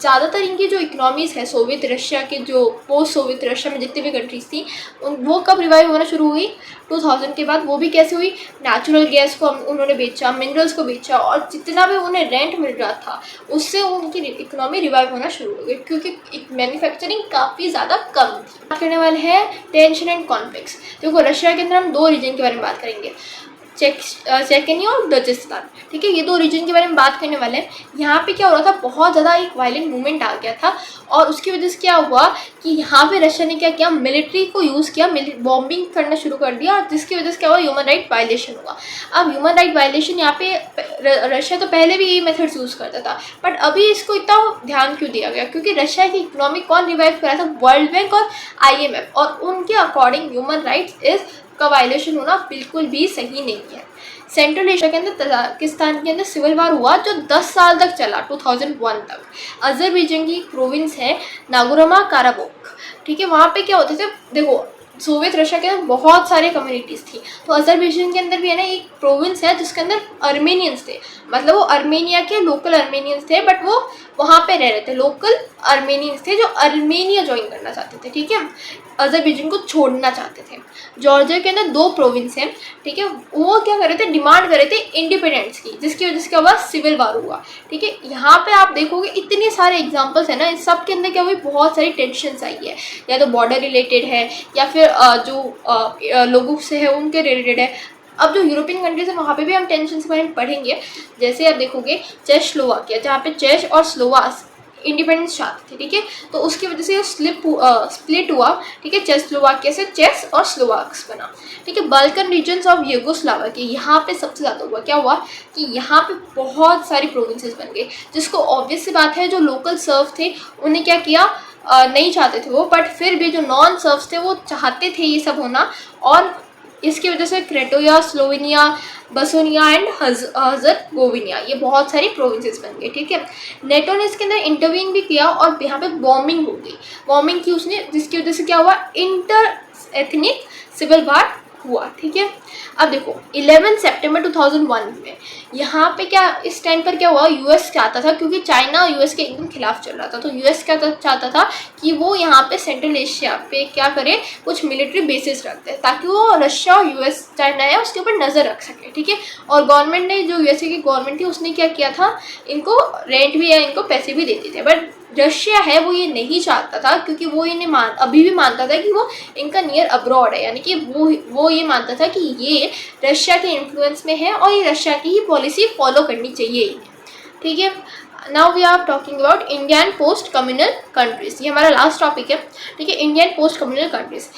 ज़्यादातर इनकी जो इकोनॉमीज़ है, सोवियत रशिया के जो पोस्ट सोवियत रशिया में जितनी भी कंट्रीज़ थी, वो कब रिवाइव होना शुरू हुई, 2000 के बाद। वो भी कैसे हुई, नेचुरल गैस को उन्होंने बेचा, मिनरल्स को बेचा, और जितना भी उन्हें रेंट मिल रहा था उससे उनकी इकोनॉमी रिवाइव होना शुरू हो गई, क्योंकि मैन्युफैक्चरिंग काफ़ी ज़्यादा कम थी। बात करने वाले हैं टेंशन एंड कॉन्फ्लिक्ट्स। देखो, रशिया के अंदर हम 2 रीजन के बारे में बात करेंगे, चेचन्या और दागिस्तान, ठीक है। ये 2 रीजन के बारे में बात करने वाले हैं। यहाँ पे क्या हो रहा था, बहुत ज़्यादा एक वायलेंट मूवमेंट आ गया था, और उसकी वजह से क्या हुआ कि यहाँ पे रशिया ने क्या किया, मिलिट्री को यूज़ किया, बॉम्बिंग करना शुरू कर दिया, जिसकी वजह से क्या हुआ, ह्यूमन राइट वायलेशन हुआ। अब ह्यूमन राइट वायलेशन यहाँ पे रशिया तो पहले भी यही मेथड्स यूज़ करता था, बट अभी इसको इतना ध्यान क्यों दिया गया, क्योंकि रशिया की इकोनॉमी कौन रिवाइव कर रहा था, वर्ल्ड बैंक और IMF, और उनके अकॉर्डिंग ह्यूमन राइट्स इज का वायलेशन होना बिल्कुल भी सही नहीं है। सेंट्रल एशिया के अंदर तजाकिस्तान के अंदर सिविल वार हुआ जो 10 साल तक चला, 2001 तक। अजरबैजान की प्रोविंस है नागोर्नो काराबाख, ठीक है। वहाँ पे क्या होते थे, देखो सोवियत रशिया के अंदर बहुत सारे कम्युनिटीज़ थी, तो अजरबैजान के अंदर भी है ना एक प्रोविंस है जिसके अंदर अर्मेनियंस थे, मतलब वो अर्मेनिया के लोकल अर्मेनियंस थे, बट वो वहाँ पे रह रहे थे, लोकल अर्मेनियंस थे जो अर्मेनिया ज्वाइन करना चाहते थे, ठीक है, अजरबैजान को छोड़ना चाहते थे। जॉर्जिया के अंदर 2 प्रोविंस हैं, ठीक है, वो क्या कर रहे थे, डिमांड कर रहे थे इंडिपेंडेंस की, जिसकी वजह से क्या हुआ, सिविल वार हुआ, ठीक है। यहाँ पे आप देखोगे इतने सारे एग्जांपल्स है ना, इस सब के अंदर क्या हुई, बहुत सारी टेंशन्स आई है, या तो बॉर्डर रिलेटेड है, या फिर जो लोगों से है उनके रिलेटेड है। अब जो यूरोपियन कंट्रीज है वहाँ पे भी हम टेंशन के बारे में पढ़ेंगे। जैसे आप देखोगे चेकोस्लोवाकिया, जहाँ पे चेक और स्लोवाक इंडिपेंडेंस चाहते थे, ठीक है, तो उसकी वजह से स्प्लिट हुआ, ठीक है, चेकोस्लोवाकिया से चेक्स और स्लोवाक्स बना, ठीक है। बाल्कन रीजन्स ऑफ यूगोस्लाविया, यहाँ पे सबसे ज़्यादा हुआ, क्या हुआ कि यहाँ पे बहुत सारी प्रोविंसेस बन गई, जिसको ऑब्वियस सी बात है जो लोकल सर्व थे उन्हें क्या किया, नहीं चाहते थे वो, बट फिर भी जो नॉन सर्व्स थे वो चाहते थे ये सब होना, और इसकी वजह से क्रेटोया, स्लोवेनिया, बसोनिया एंड हर्ज़गोविना, ये बहुत सारी प्रोविंसेस बन गए, ठीक है। नेटो ने इसके अंदर इंटरवीन भी किया और यहाँ पे बॉम्बिंग हो गई, बॉम्बिंग की उसने, जिसकी वजह से क्या हुआ, इंटर एथनिक सिविल वार हुआ, ठीक है। अब देखो 11 सितंबर 2001 में यहाँ पे क्या, इस टाइम पर क्या हुआ, यूएस चाहता था, क्योंकि चाइना यूएस के एकदम खिलाफ चल रहा था, तो यूएस क्या चाहता था कि वो यहाँ पे सेंट्रल एशिया पे क्या करे, कुछ मिलिट्री बेसिस रखते हैं, ताकि वो रशिया और यूएस चाइना है उसके ऊपर नज़र रख सके, ठीक है। और गवर्नमेंट ने, जो यूएसए की गवर्नमेंट थी, उसने क्या किया था, इनको रेंट भी है, इनको पैसे भी देते थे, बट रशिया है वो ये नहीं चाहता था, क्योंकि वो इन्हें अभी भी मानता था कि वो इनका नियर अब्रॉड है, यानी कि वो ये मानता था कि ये रशिया के इन्फ्लुएंस में है और ये रशिया की ही पॉलिसी फॉलो करनी चाहिए इन्हें, ठीक है। Now we are talking about India and post communal countries, ये हमारा लास्ट टॉपिक है, ठीक है, India and post communal countries.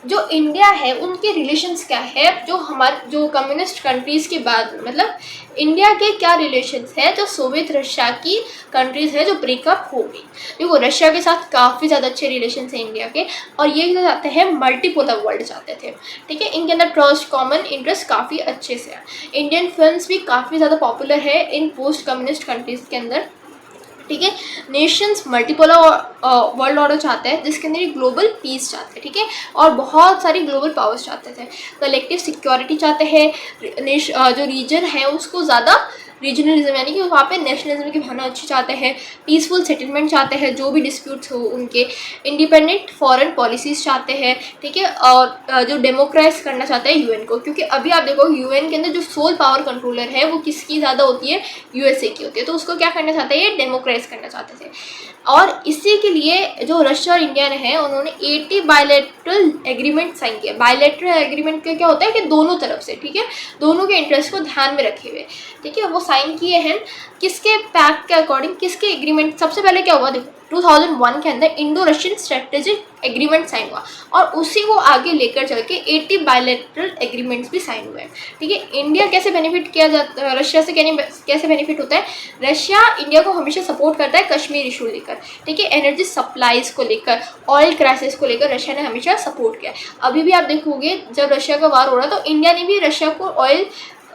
जो इंडिया है उनके रिलेशंस क्या है, जो कम्युनिस्ट कंट्रीज़ के बाद, मतलब इंडिया के क्या रिलेशंस है जो सोवियत रशिया की कंट्रीज़ है जो ब्रेकअप हो गई। देखो रशिया के साथ काफ़ी ज़्यादा अच्छे रिलेशंस हैं इंडिया के, और ये जो चाहते हैं मल्टीपोलर वर्ल्ड चाहते थे, ठीक है। इनके अंदर ट्रस्ट, कॉमन इंटरेस्ट काफ़ी अच्छे से है। इंडियन फिल्म्स भी काफ़ी ज़्यादा पॉपुलर है इन पोस्ट कम्युनिस्ट कंट्रीज़ के अंदर, ठीक है। नेशंस मल्टीपोलर वर्ल्ड ऑर्डर चाहते हैं, जिसके अंदर ग्लोबल पीस चाहते हैं, ठीक है, और बहुत सारी ग्लोबल पावर्स चाहते थे। कलेक्टिव सिक्योरिटी चाहते हैं, जो रीजन है उसको ज़्यादा रीजनलिज्म, यानी कि वहाँ पे नेशनलिज्म की भावना अच्छी चाहते हैं, पीसफुल सेटलमेंट चाहते हैं, जो भी डिस्प्यूट्स हो उनके, इंडिपेंडेंट फॉरेन पॉलिसीज़ चाहते हैं, ठीक है, और जो डेमोक्राइज करना चाहते हैं यूएन को, क्योंकि अभी आप देखो यूएन के अंदर जो सोल पावर कंट्रोलर है वो किसकी ज़्यादा होती है, यूएसए की होती है, तो उसको क्या करना चाहते हैं, ये डेमोक्राइज करना चाहते थे। और इसी के लिए जो रशिया और इंडिया ने है, उन्होंने 80 बायलैटरल एग्रीमेंट साइन किया। बायलैटरल एग्रीमेंट का क्या होता है कि दोनों तरफ से, ठीक है, दोनों के इंटरेस्ट को ध्यान में रखे हुए, ठीक है, वो साइन किए हैं। किसके पैक्ट के अकॉर्डिंग, किसके एग्रीमेंट, सबसे पहले क्या हुआ, देखो 2001 के अंदर Indo Russian strategic agreement sign हुआ और उसी को आगे लेकर चल के 80 बायलैटरल एग्रीमेंट्स भी साइन हुए हैं। ठीक है, इंडिया कैसे बेनिफिट किया जाता है, रशिया से कैसे बेनिफिट होता है। रशिया इंडिया को हमेशा सपोर्ट करता है कश्मीर इशू लेकर। ठीक है, एनर्जी सप्लाईज को लेकर, ऑयल क्राइसिस को लेकर रशिया ने हमेशा सपोर्ट किया। अभी भी आप देखोगे जब रशिया का वार हो रहा तो इंडिया ने भी रशिया को ऑयल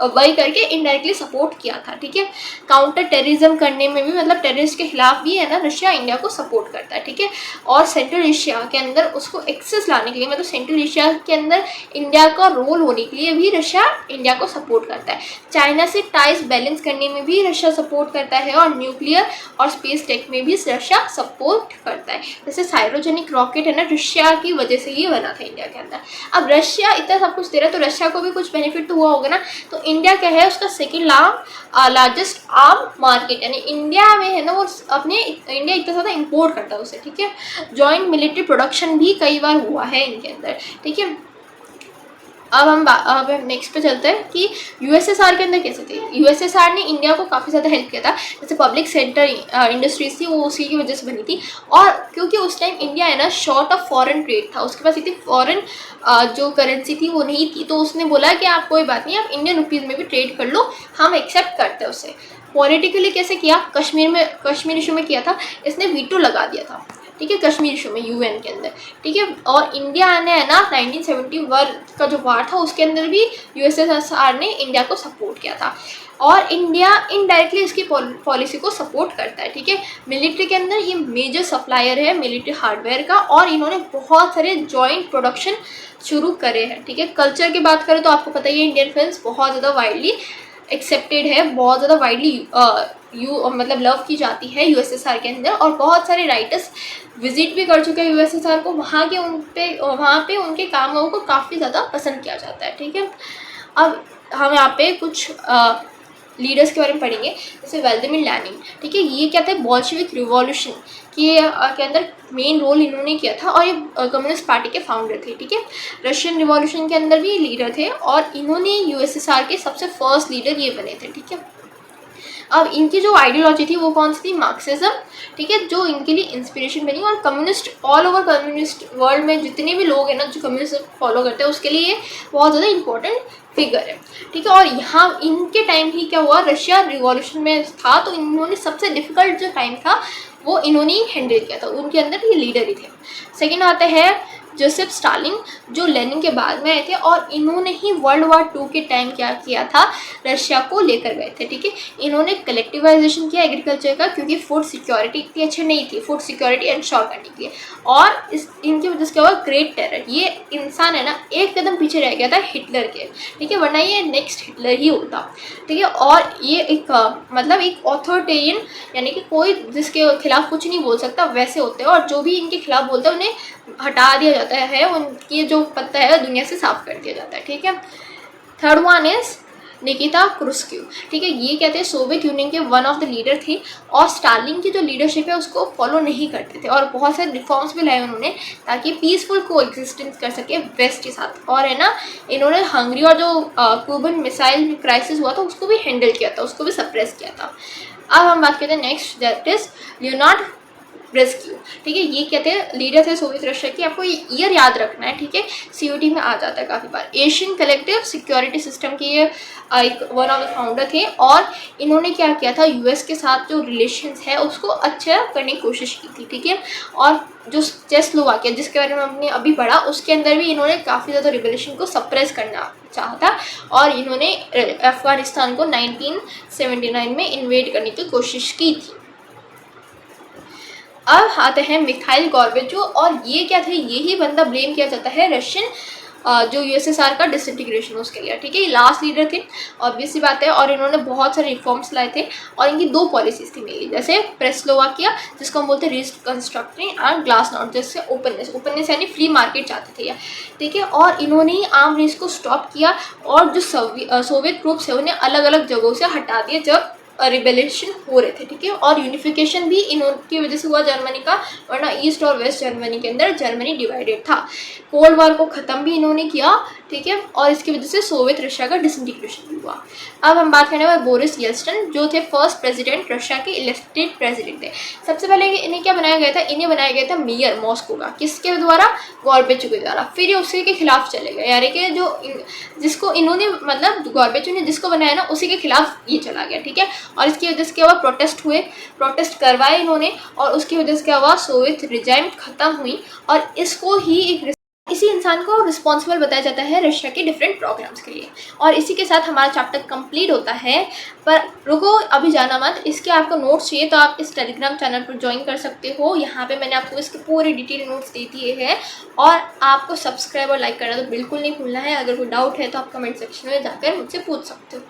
वही करके इनडायरेक्टली सपोर्ट किया था। ठीक है, काउंटर टेररिज्म करने में भी, मतलब टेररिस्ट के खिलाफ भी है ना, रशिया इंडिया को सपोर्ट करता है। ठीक है, और सेंट्रल एशिया के अंदर उसको एक्सेस लाने के लिए, मतलब सेंट्रल एशिया के अंदर इंडिया का रोल होने के लिए भी रशिया इंडिया को सपोर्ट करता है। चाइना से टाइज बैलेंस करने में भी रशिया सपोर्ट करता है और न्यूक्लियर और स्पेस टेक में भी रशिया सपोर्ट करता है। जैसे साइरोजेनिक रॉकेट है ना, रशिया की वजह से ही बना था इंडिया के अंदर। अब रशिया इतना सब कुछ दे रहा है तो रशिया को भी कुछ बेनिफिट तो हुआ होगा ना। तो इंडिया क्या है, उसका सेकेंड लार्जेस्ट आर्म मार्केट, यानी इंडिया में है ना वो अपने, इंडिया इतना ज़्यादा इंपोर्ट करता है उसे। ठीक है, जॉइंट मिलिट्री प्रोडक्शन भी कई बार हुआ है इनके अंदर। ठीक है, अब हम नेक्स्ट पे चलते हैं कि यूएसएसआर के अंदर कैसे थे। यूएसएसआर ने इंडिया को काफ़ी ज़्यादा हेल्प किया था। जैसे पब्लिक सेक्टर इंडस्ट्रीज थी वो उसी की वजह से बनी थी, और क्योंकि उस टाइम इंडिया है ना शॉर्ट ऑफ फॉरेन ट्रेड था, उसके पास इतनी फॉरेन जो करेंसी थी वो नहीं थी, तो उसने बोला कि आप कोई बात नहीं, आप इंडियन रुपीज़ में भी ट्रेड कर लो, हम एक्सेप्ट करते हैं उसे। पॉलिटिकली कैसे किया, कश्मीर इशू में किया था, इसने वीटो लगा दिया था। ठीक है, कश्मीर इशू में यूएन के अंदर। ठीक है, और इंडिया ने है ना 1971 का जो वार था उसके अंदर भी यूएसएसआर ने इंडिया को सपोर्ट किया था, और इंडिया इनडायरेक्टली इसकी पॉलिसी को सपोर्ट करता है। ठीक है, मिलिट्री के अंदर ये मेजर सप्लायर है मिलिट्री हार्डवेयर का, और इन्होंने बहुत सारे जॉइंट प्रोडक्शन शुरू करे हैं। ठीक है, कल्चर की बात करें तो आपको पता ही है इंडियन फिल्म्स बहुत ज़्यादा वाइडली एक्सेप्टेड है, बहुत ज़्यादा वाइडली मतलब लव की जाती है यूएसएसआर के अंदर, और बहुत सारे राइटर्स विजिट भी कर चुके हैं यूएसएसआर को, वहाँ पे उनके कामों को काफ़ी ज़्यादा पसंद किया जाता है। ठीक है, अब हम यहाँ पे कुछ लीडर्स के बारे में पढ़ेंगे, जैसे व्लादिमीर लेनिन। ठीक है, ये क्या थे, बोल्शेविक रिवॉल्यूशन के अंदर मेन रोल इन्होंने किया था, और ये कम्युनिस्ट पार्टी के फाउंडर थे। ठीक है, रशियन रिवॉल्यूशन के अंदर भी लीडर थे, और इन्होंने यूएसएसआर के सबसे फर्स्ट लीडर ये बने थे। ठीक है, अब इनकी जो आइडियोलॉजी थी वो कौन सी थी, मार्क्सिज्म। ठीक है, जो इनके लिए इंस्पिरेशन बनी, और communist all over communist world में जितने भी लोग हैं ना जो कम्युनिस्ट फॉलो करते हैं उसके लिए बहुत ज़्यादा इंपॉर्टेंट फिगर है। ठीक है, और यहाँ इनके टाइम ही क्या हुआ, रशिया रिवॉल्यूशन में था, तो इन्होंने सबसे डिफिकल्ट जो टाइम था वो इन्होंने ही हैंडल किया था, उनके अंदर ये लीडर ही थे। सेकेंड आते हैं जोसेफ स्टालिन, जो लेनिन के बाद में आए थे, और इन्होंने ही वर्ल्ड वार 2 के टाइम क्या किया था, रशिया को लेकर गए थे। ठीक है, इन्होंने कलेक्टिवाइजेशन किया एग्रीकल्चर का, क्योंकि फूड सिक्योरिटी इतनी अच्छी नहीं थी, फूड सिक्योरिटी इंश्योर करने के लिए, और इनकी वजह से क्या हुआ, ग्रेट टेरर, ये इंसान है ना एक कदम पीछे रह गया था हिटलर के। ठीक है, वरना ये नेक्स्ट हिटलर ही होता। ठीक है, और ये एक मतलब एक ऑथोरिटेरियन, यानी कि कोई जिसके खिलाफ कुछ नहीं बोल सकता वैसे होते हैं, और जो भी इनके खिलाफ बोलता है उन्हें हटा दिया जाता है, उनकी जो पत्ता है दुनिया से साफ कर दिया जाता है। ठीक है, third one is Nikita Khrushchev. ठीक है, ये कहते हैं सोवियत यूनियन के वन ऑफ द लीडर थे, और स्टालिन की जो लीडरशिप है उसको फॉलो नहीं करते थे, और बहुत सारे रिफॉर्म्स भी लाए उन्होंने ताकि पीसफुल को एग्जिस्टेंस कर सके वेस्ट के साथ। और है ना इन्होंने हंगरी और जो क्यूबन मिसाइल क्राइसिस हुआ था उसको भी हैंडल किया था, उसको भी सप्रेस किया था। अब हम बात करते हैं नेक्स्ट, दैट इज लियोनार्ड ब्रेस्क्यू। ठीक है, ये कहते हैं लीडर थे सोवियत रशिया की, आपको ये ईयर याद रखना है। ठीक है, सीयूटी में आ जाता है काफ़ी बार। एशियन कलेक्टिव सिक्योरिटी सिस्टम के ये एक वन ऑफ द फाउंडर थे, और इन्होंने क्या किया था, यूएस के साथ जो रिलेशंस है उसको अच्छा करने की कोशिश की थी। ठीक है, और जो चेकोस्लोवाकिया जिसके बारे में हमने अभी पढ़ा उसके अंदर भी इन्होंने काफ़ी ज़्यादा रिवोल्यूशन को सप्रेस करना चाहा था, और इन्होंने अफगानिस्तान को 1979 में इन्वेड करने की कोशिश की थी। अब आते हैं मिखाइल गॉर्बेचोव, और ये क्या थे, यही बंदा ब्लेम किया जाता है रशियन जो यूएसएसआर का डिसइंटीग्रेशन उसके लिए। ठीक है, ये लास्ट लीडर थे, ऑब्वियस सी बात है, और इन्होंने बहुत सारे रिफॉर्म्स लाए थे, और इनकी दो पॉलिसीज थी मेनली, जैसे चेकोस्लोवाकिया जिसको हम बोलते हैं रिकंस्ट्रक्टिंग, और ग्लासनोस्ट जिससे ओपननेस यानी फ्री मार्केट चाहते थे। ठीक है, और इन्होंने ही आर्म रेस को स्टॉप किया, और जो सोवियत ग्रुप्स है उन्हें अलग अलग जगहों से हटा दिया जब रिबेलेशन हो रहे थे, ठीक है। और यूनिफिकेशन भी इनकी वजह से हुआ जर्मनी का, वरना ईस्ट और वेस्ट जर्मनी के अंदर जर्मनी डिवाइडेड था। कोल्ड वार को ख़त्म भी इन्होंने किया, ठीक है। और इसकी वजह से सोवियत रशिया का डिसइंटीग्रेशन भी हुआ। अब हम बात करने वाले बोरिस येल्टसिन, जो थे फर्स्ट प्रेसिडेंट, रशिया के इलेक्टेड प्रेसिडेंट थे। सबसे पहले इन्हें क्या बनाया गया था, इन्हें बनाया गया था मेयर मॉस्को का, किसके द्वारा, गॉर्बेचू के द्वारा। फिर ये उसी के खिलाफ चले गए, यानी कि जिसको इन्होंने मतलब गॉर्बेचू ने जिसको बनाया ना, उसी के खिलाफ ये चला गया, ठीक है। और इसकी वजह से क्या हुआ, प्रोटेस्ट हुए, प्रोटेस्ट करवाए इन्होंने, और उसकी वजह से क्या हुआ, सोवियत रिजाइम खत्म हुई। और इसको ही इसी इंसान को रिस्पॉन्सिबल बताया जाता है रशिया के डिफरेंट प्रोग्राम्स के लिए। और इसी के साथ हमारा चैप्टर कंप्लीट होता है। पर रुको, अभी जाना मत, इसके आपको नोट्स चाहिए तो आप इस टेलीग्राम चैनल पर ज्वाइन कर सकते हो। यहाँ पे मैंने आपको इसके पूरे डिटेल नोट्स दे दिए हैं। और आपको सब्सक्राइब और लाइक करना तो बिल्कुल नहीं भूलना है। अगर कोई डाउट है तो आप कमेंट सेक्शन में जाकर मुझसे पूछ सकते हो।